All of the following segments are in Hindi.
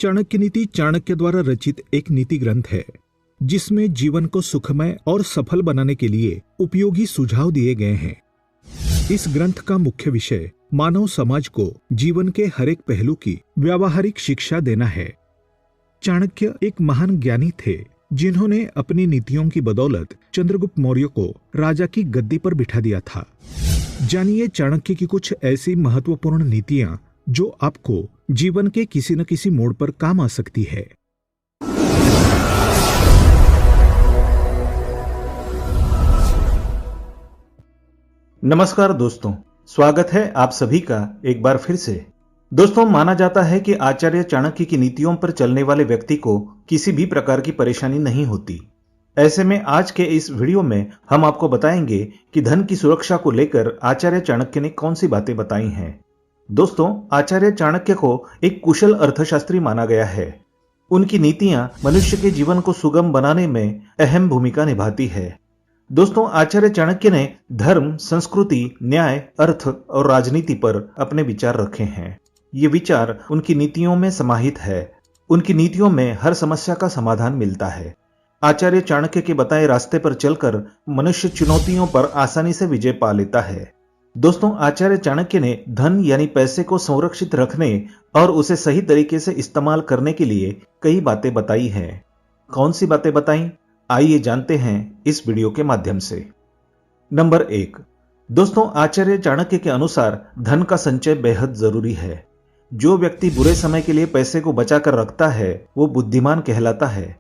चाणक्य नीति चाणक्य द्वारा रचित एक नीति ग्रंथ है जिसमें जीवन को सुखमय और सफल बनाने के लिए उपयोगी सुझाव दिए गए हैं। इस ग्रंथ का मुख्य विषय मानव समाज को जीवन के हर एक पहलू की व्यावहारिक शिक्षा देना है। चाणक्य एक महान ज्ञानी थे जिन्होंने अपनी नीतियों की बदौलत चंद्रगुप्त मौर्य को राजा की गद्दी पर बिठा दिया था। जानिए चाणक्य की कुछ ऐसी महत्वपूर्ण नीतियां जो आपको जीवन के किसी न किसी मोड़ पर काम आ सकती है। नमस्कार दोस्तों, स्वागत है आप सभी का एक बार फिर से। दोस्तों, माना जाता है कि आचार्य चाणक्य की नीतियों पर चलने वाले व्यक्ति को किसी भी प्रकार की परेशानी नहीं होती। ऐसे में आज के इस वीडियो में हम आपको बताएंगे कि धन की सुरक्षा को लेकर आचार्य चाणक्य ने कौन सी बातें बताई हैं। दोस्तों, आचार्य चाणक्य को एक कुशल अर्थशास्त्री माना गया है। उनकी नीतियां मनुष्य के जीवन को सुगम बनाने में अहम भूमिका निभाती है। दोस्तों, आचार्य चाणक्य ने धर्म, संस्कृति, न्याय, अर्थ और राजनीति पर अपने विचार रखे हैं। ये विचार उनकी नीतियों में समाहित है। उनकी नीतियों में हर समस्या का समाधान मिलता है। आचार्य चाणक्य के बताए रास्ते पर चलकर मनुष्य चुनौतियों पर आसानी से विजय पा लेता है। दोस्तों, आचार्य चाणक्य ने धन यानी पैसे को संरक्षित रखने और उसे सही तरीके से इस्तेमाल करने के लिए कई बातें बताई हैं। कौन सी बातें बताई, आइए जानते हैं इस वीडियो के माध्यम से। नंबर 1, दोस्तों, आचार्य चाणक्य के अनुसार धन का संचय बेहद जरूरी है। जो व्यक्ति बुरे समय के लिए पैसे को बचाकर रखता है वो बुद्धिमान कहलाता है।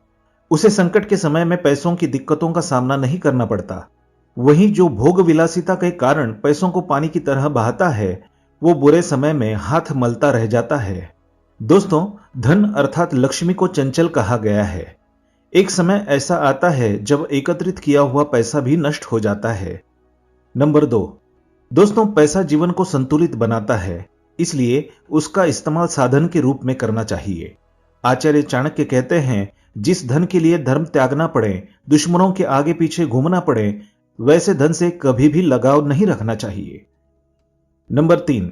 उसे संकट के समय में पैसों की दिक्कतों का सामना नहीं करना पड़ता। वहीं जो भोग विलासिता के कारण पैसों को पानी की तरह बहाता है वो बुरे समय में हाथ मलता रह जाता है। दोस्तों, धन अर्थात लक्ष्मी को चंचल कहा गया है। एक समय ऐसा आता है जब एकत्रित किया हुआ पैसा भी नष्ट हो जाता है। नंबर 2, दोस्तों, पैसा जीवन को संतुलित बनाता है, इसलिए उसका इस्तेमाल साधन के रूप में करना चाहिए। आचार्य चाणक्य कहते हैं, जिस धन के लिए धर्म त्यागना पड़े, दुश्मनों के आगे पीछे घूमना पड़े, वैसे धन से कभी भी लगाव नहीं रखना चाहिए। नंबर 3,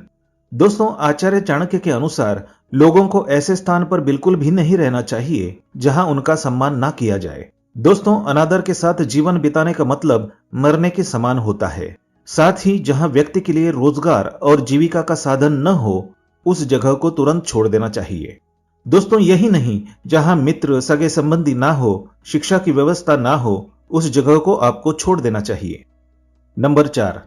दोस्तों, आचार्य चाणक्य के अनुसार लोगों को ऐसे स्थान पर बिल्कुल भी नहीं रहना चाहिए जहां उनका सम्मान ना किया जाए। दोस्तों, अनादर के साथ जीवन बिताने का मतलब मरने के समान होता है। साथ ही जहां व्यक्ति के लिए रोजगार और जीविका का साधन न हो उस जगह को तुरंत छोड़ देना चाहिए। दोस्तों, यही नहीं, जहां मित्र सगे संबंधी ना हो, शिक्षा की व्यवस्था ना हो, उस जगह को आपको छोड़ देना चाहिए। नंबर 4,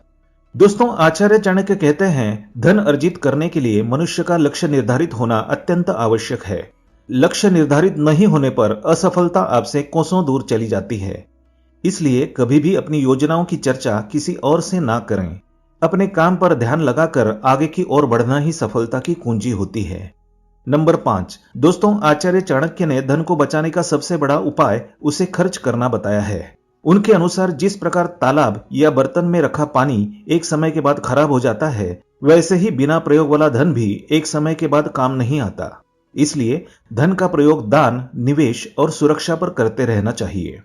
दोस्तों, आचार्य चाणक्य कहते हैं, धन अर्जित करने के लिए मनुष्य का लक्ष्य निर्धारित होना अत्यंत आवश्यक है। लक्ष्य निर्धारित नहीं होने पर असफलता आपसे कोसों दूर चली जाती है। इसलिए कभी भी अपनी योजनाओं की चर्चा किसी और से ना करें। अपने काम पर ध्यान लगाकर आगे की ओर बढ़ना ही सफलता की कुंजी होती है। नंबर 5, दोस्तों, आचार्य चाणक्य ने धन को बचाने का सबसे बड़ा उपाय उसे खर्च करना बताया है। उनके अनुसार जिस प्रकार तालाब या बर्तन में रखा पानी एक समय के बाद खराब हो जाता है, वैसे ही बिना प्रयोग वाला धन भी एक समय के बाद काम नहीं आता। इसलिए धन का प्रयोग दान, निवेश और सुरक्षा पर करते रहना चाहिए।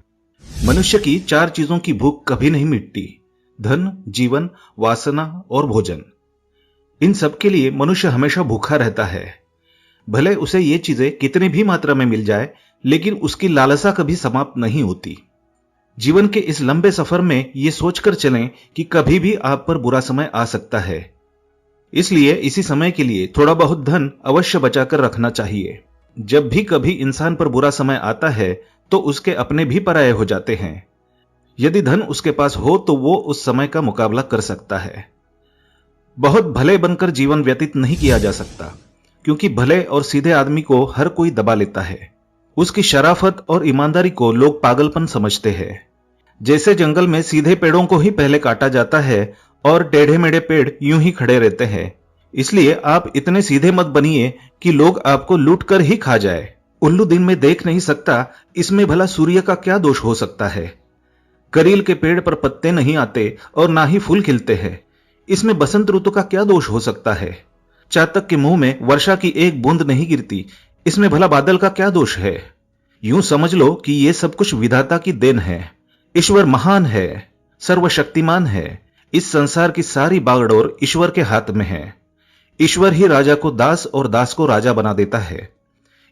मनुष्य की 4 चीजों की भूख कभी नहीं मिटती: धन, जीवन, वासना और भोजन। इन सब के लिए मनुष्य हमेशा भूखा रहता है। भले उसे ये चीजें कितनी भी मात्रा में मिल जाए, लेकिन उसकी लालसा कभी समाप्त नहीं होती। जीवन के इस लंबे सफर में ये सोचकर चलें कि कभी भी आप पर बुरा समय आ सकता है। इसलिए इसी समय के लिए थोड़ा बहुत धन अवश्य बचाकर रखना चाहिए। जब भी कभी इंसान पर बुरा समय आता है तो उसके अपने भी पराये हो जाते हैं। यदि धन उसके पास हो तो वो उस समय का मुकाबला कर सकता है। बहुत भले बनकर जीवन व्यतीत नहीं किया जा सकता, क्योंकि भले और सीधे आदमी को हर कोई दबा लेता है। उसकी शराफत और ईमानदारी को लोग पागलपन समझते हैं। जैसे जंगल में सीधे पेड़ों को ही पहले काटा जाता है और टेढ़े मेढ़े पेड़ यूं ही खड़े रहते हैं। इसलिए आप इतने सीधे मत बनिए कि लोग आपको लूट कर ही खा जाए। उल्लू दिन में देख नहीं सकता, इसमें भला सूर्य का क्या दोष हो सकता है। करील के पेड़ पर पत्ते नहीं आते और ना ही फूल खिलते हैं, इसमें बसंत ऋतु का क्या दोष हो सकता है। चातक के मुंह में वर्षा की एक बूंद नहीं गिरती, इसमें भला बादल का क्या दोष है। यूं समझ लो कि ये सब कुछ विधाता की देन है। ईश्वर महान है, सर्वशक्तिमान है। इस संसार की सारी बागडोर ईश्वर के हाथ में है। ईश्वर ही राजा को दास और दास को राजा बना देता है।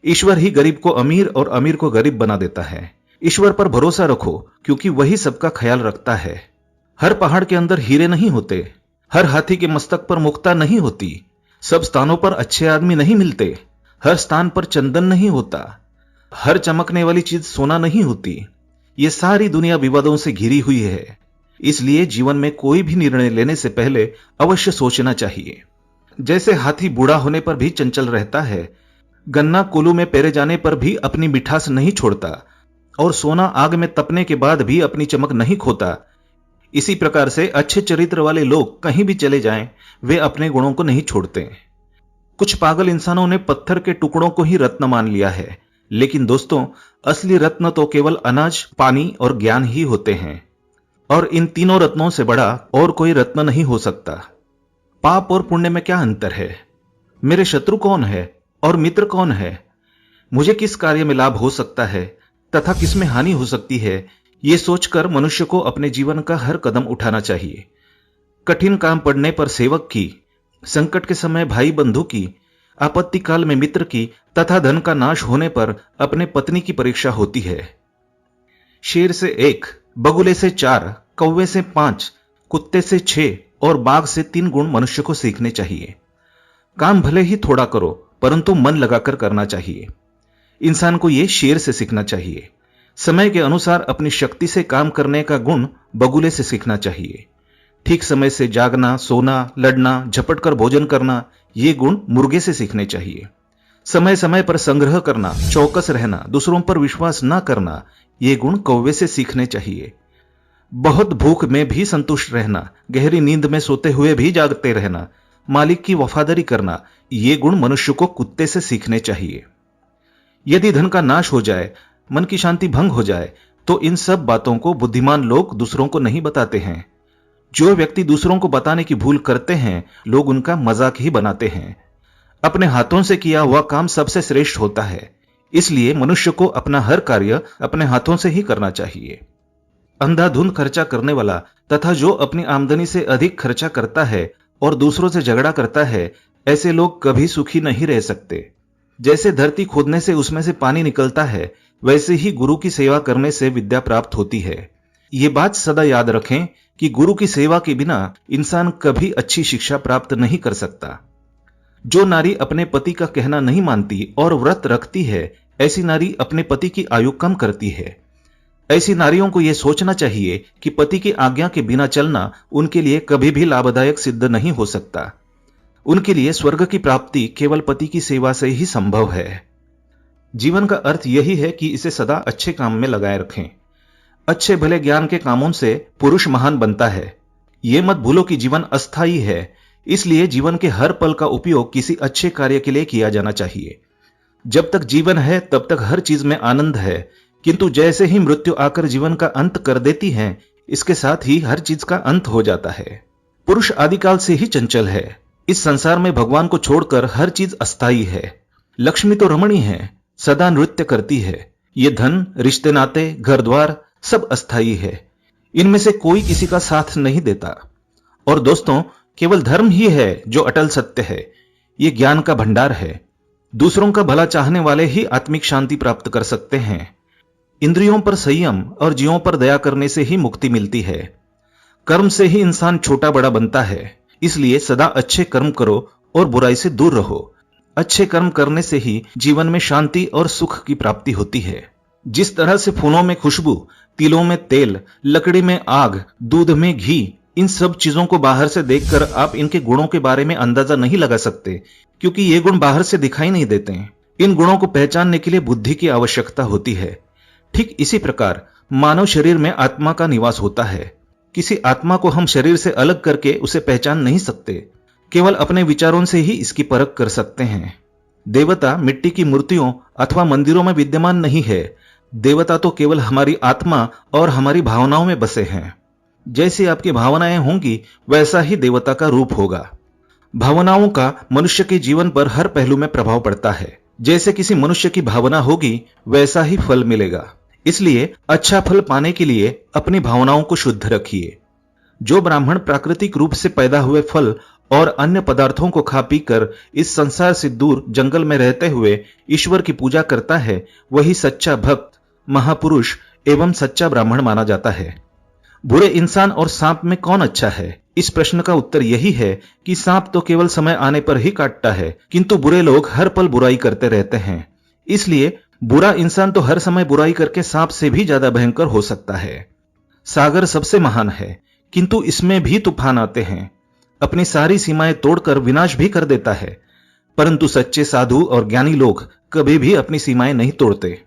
ईश्वर ही गरीब को अमीर और अमीर को गरीब बना देता है। ईश्वर पर भरोसा रखो, क्योंकि वही सबका ख्याल रखता है। हर पहाड़ के अंदर हीरे नहीं होते, हर हाथी के मस्तक पर मुक्ता नहीं होती, सब स्थानों पर अच्छे आदमी नहीं मिलते, हर स्थान पर चंदन नहीं होता, हर चमकने वाली चीज सोना नहीं होती। ये सारी दुनिया विवादों से घिरी हुई है। इसलिए जीवन में कोई भी निर्णय लेने से पहले अवश्य सोचना चाहिए। जैसे हाथी बूढ़ा होने पर भी चंचल रहता है, गन्ना कुल्लू में पेरे जाने पर भी अपनी मिठास नहीं छोड़ता, और सोना आग में तपने के बाद भी अपनी चमक नहीं खोता, इसी प्रकार से अच्छे चरित्र वाले लोग कहीं भी चले जाएं, वे अपने गुणों को नहीं छोड़ते। कुछ पागल इंसानों ने पत्थर के टुकड़ों को ही रत्न मान लिया है, लेकिन दोस्तों, असली रत्न तो केवल अनाज, पानी और ज्ञान ही होते हैं, और इन तीनों रत्नों से बड़ा और कोई रत्न नहीं हो सकता। पाप और पुण्य में क्या अंतर है? मेरे शत्रु कौन है और मित्र कौन है? मुझे किस कार्य में लाभ हो सकता है तथा किसमें हानि हो सकती है, ये सोचकर मनुष्य को अपने जीवन का हर कदम उठाना चाहिए। कठिन काम पड़ने पर सेवक की, संकट के समय भाई बंधु की, आपत्ति काल में मित्र की तथा धन का नाश होने पर अपने पत्नी की परीक्षा होती है। शेर से 1, बगुले से 4, कौवे से 5, कुत्ते से 6 और बाघ से 3 गुण मनुष्य को सीखने चाहिए। काम भले ही थोड़ा करो, परंतु मन लगाकर करना चाहिए। इंसान को यह शेर से सीखना चाहिए। समय के अनुसार अपनी शक्ति से काम करने का गुण बगुले से सीखना चाहिए। ठीक समय से जागना, सोना, लड़ना, झपट कर भोजन करना, ये गुण मुर्गे से सीखने चाहिए। समय समय पर संग्रह करना, चौकस रहना, दूसरों पर विश्वास न करना, ये गुण कौवे से सीखने चाहिए। बहुत भूख में भी संतुष्ट रहना, गहरी नींद में सोते हुए भी जागते रहना, मालिक की वफादारी करना, ये गुण मनुष्य को कुत्ते से सीखने चाहिए। यदि धन का नाश हो जाए, मन की शांति भंग हो जाए, तो इन सब बातों को बुद्धिमान लोग दूसरों को नहीं बताते हैं। जो व्यक्ति दूसरों को बताने की भूल करते हैं, लोग उनका मजाक ही बनाते हैं। अपने हाथों से किया हुआ काम सबसे श्रेष्ठ होता है, इसलिए मनुष्य को अपना हर कार्य अपने हाथों से ही करना चाहिए। अंधाधुंध खर्चा करने वाला तथा जो अपनी आमदनी से अधिक खर्चा करता है और दूसरों से झगड़ा करता है, ऐसे लोग कभी सुखी नहीं रह सकते। जैसे धरती खोदने से उसमें से पानी निकलता है, वैसे ही गुरु की सेवा करने से विद्या प्राप्त होती है। ये बात सदा याद रखें कि गुरु की सेवा के बिना इंसान कभी अच्छी शिक्षा प्राप्त नहीं कर सकता। जो नारी अपने पति का कहना नहीं मानती और व्रत रखती है, ऐसी नारी अपने पति की आयु कम करती है। ऐसी नारियों को यह सोचना चाहिए कि पति की आज्ञा के बिना चलना उनके लिए कभी भी लाभदायक सिद्ध नहीं हो सकता। उनके लिए स्वर्ग की प्राप्ति केवल पति की सेवा से ही संभव है। जीवन का अर्थ यही है कि इसे सदा अच्छे काम में लगाए रखें। अच्छे भले ज्ञान के कामों से पुरुष महान बनता है। ये मत भूलो कि जीवन अस्थायी है, इसलिए जीवन के हर पल का उपयोग किसी अच्छे कार्य के लिए किया जाना चाहिए। जब तक जीवन है तब तक हर चीज में आनंद है, किंतु जैसे ही मृत्यु आकर जीवन का अंत कर देती है, इसके साथ ही हर चीज का अंत हो जाता है। पुरुष आदिकाल से ही चंचल है। इस संसार में भगवान को छोड़कर हर चीज अस्थायी है। लक्ष्मी तो रमणी है, सदा नृत्य करती है। ये धन, रिश्ते नाते, घर द्वार सब अस्थायी है। इनमें से कोई किसी का साथ नहीं देता। और दोस्तों, केवल धर्म ही है जो अटल सत्य है। ये ज्ञान का भंडार है। दूसरों का भला चाहने वाले ही आत्मिक शांति प्राप्त कर सकते हैं। इंद्रियों पर संयम और जीवों पर दया करने से ही मुक्ति मिलती है। कर्म से ही इंसान छोटा बड़ा बनता है। इसलिए सदा अच्छे कर्म करो और बुराई से दूर रहो। अच्छे कर्म करने से ही जीवन में शांति और सुख की प्राप्ति होती है। जिस तरह से फूलों में खुशबू, तिलों में तेल, लकड़ी में आग, दूध में घी, इन सब चीजों को बाहर से देखकर आप इनके गुणों के बारे में अंदाजा नहीं लगा सकते, क्योंकि ये गुण बाहर से दिखाई नहीं देते हैं। इन गुणों को पहचानने के लिए बुद्धि की आवश्यकता होती है। ठीक इसी प्रकार मानव शरीर में आत्मा का निवास होता है। किसी आत्मा को हम शरीर से अलग करके उसे पहचान नहीं सकते। केवल अपने विचारों से ही इसकी परख कर सकते हैं। देवता मिट्टी की मूर्तियों अथवा मंदिरों में विद्यमान नहीं है। देवता तो केवल हमारी आत्मा और हमारी भावनाओं में बसे हैं। जैसी आपकी भावनाएं होंगी, वैसा ही देवता का रूप होगा। भावनाओं का मनुष्य के जीवन पर हर पहलू में प्रभाव पड़ता है। जैसे किसी मनुष्य की भावना होगी, वैसा ही फल मिलेगा। इसलिए अच्छा फल पाने के लिए अपनी भावनाओं को शुद्ध रखिए। जो ब्राह्मण प्राकृतिक रूप से पैदा हुए फल और अन्य पदार्थों को खा पी कर इस संसार से दूर जंगल में रहते हुए ईश्वर की पूजा करता है, वही सच्चा भक्त, महापुरुष एवं सच्चा ब्राह्मण माना जाता है। बुरे इंसान और सांप में कौन अच्छा है? इस प्रश्न का उत्तर यही है कि सांप तो केवल समय आने पर ही काटता है, किंतु बुरे लोग हर पल बुराई करते रहते हैं। इसलिए बुरा इंसान तो हर समय बुराई करके सांप से भी ज्यादा भयंकर हो सकता है। सागर सबसे महान है, किंतु इसमें भी तूफान आते हैं, अपनी सारी सीमाएं तोड़कर विनाश भी कर देता है। परंतु सच्चे साधु और ज्ञानी लोग कभी भी अपनी सीमाएं नहीं तोड़ते।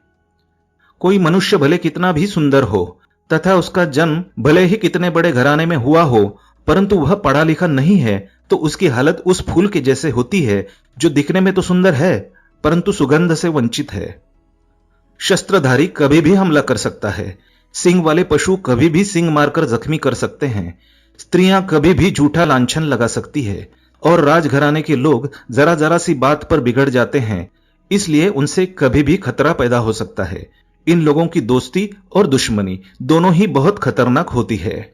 कोई मनुष्य भले कितना भी सुंदर हो तथा उसका जन्म भले ही कितने बड़े घराने में हुआ हो, परंतु वह पढ़ा लिखा नहीं है, तो उसकी हालत उस फूल के जैसे होती है जो दिखने में तो सुंदर है परंतु सुगंध से वंचित है। शस्त्रधारी कभी भी हमला कर सकता है, सिंग वाले पशु कभी भी सिंग मारकर जख्मी कर सकते हैं, स्त्रियां कभी भी झूठा लांछन लगा सकती है, और राजघराने के लोग जरा जरा सी बात पर बिगड़ जाते हैं, इसलिए उनसे कभी भी खतरा पैदा हो सकता है। इन लोगों की दोस्ती और दुश्मनी दोनों ही बहुत खतरनाक होती है।